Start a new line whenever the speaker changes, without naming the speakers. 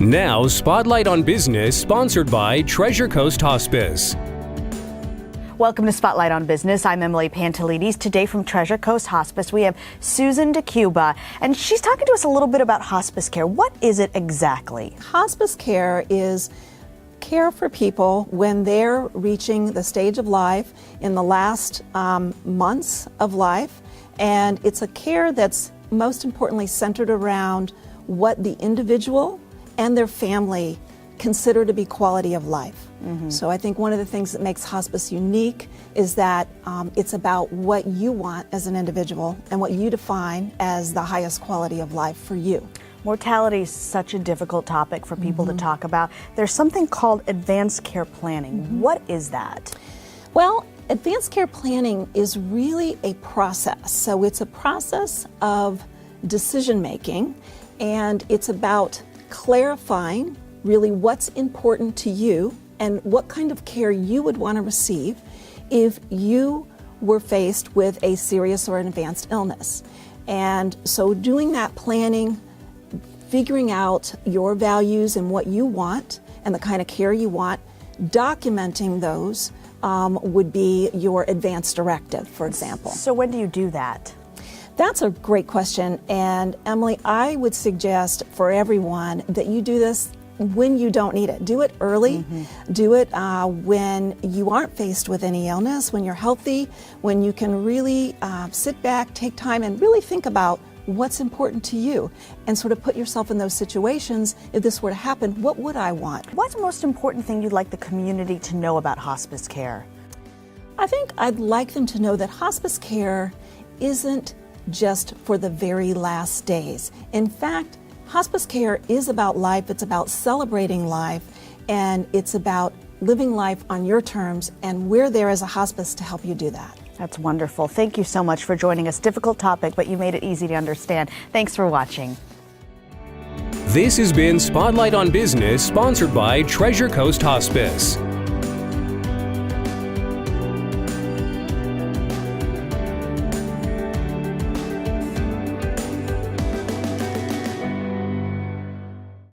Now, Spotlight on Business, sponsored by Treasure Coast Hospice.
Welcome to Spotlight on Business. I'm Emily Pantelides. Today from Treasure Coast Hospice, we have Susan DeCuba, and she's talking to us a little bit about hospice care. What is it exactly?
Hospice care is care for people when they're reaching the stage of life in the last months of life, and it's a care that's most importantly centered around what the individual and their family consider to be quality of life. So I think one of the things that makes hospice unique is that it's about what you want as an individual and what you define as the highest quality of life for you.
Mortality is such a difficult topic for people to talk about. There's something called advanced care planning. What is that?
Well, advanced care planning is really a process. So it's a process of decision making, and it's about clarifying really what's important to you and what kind of care you would want to receive if you were faced with a serious or an advanced illness. And so doing that planning, figuring out your values and what you want and the kind of care you want, documenting those would be your advance directive, for example.
So when do you do that?
That's a great question. And Emily, I would suggest for everyone that you do this when you don't need it. Do it early. Do it when you aren't faced with any illness, when you're healthy, when you can really sit back, take time, and really think about what's important to you and sort of put yourself in those situations. If this were to happen, what would I want?
What's the most important thing you'd like the community to know about hospice care?
I think I'd like them to know that hospice care isn't just for the very last days. In fact, hospice care is about life. It's about celebrating life, and it's about living life on your terms, and we're there as a hospice to help you do that.
That's wonderful. Thank you so much for joining us. Difficult topic, but you made it easy to understand. Thanks for watching.
This has been Spotlight on Business, sponsored by Treasure Coast Hospice.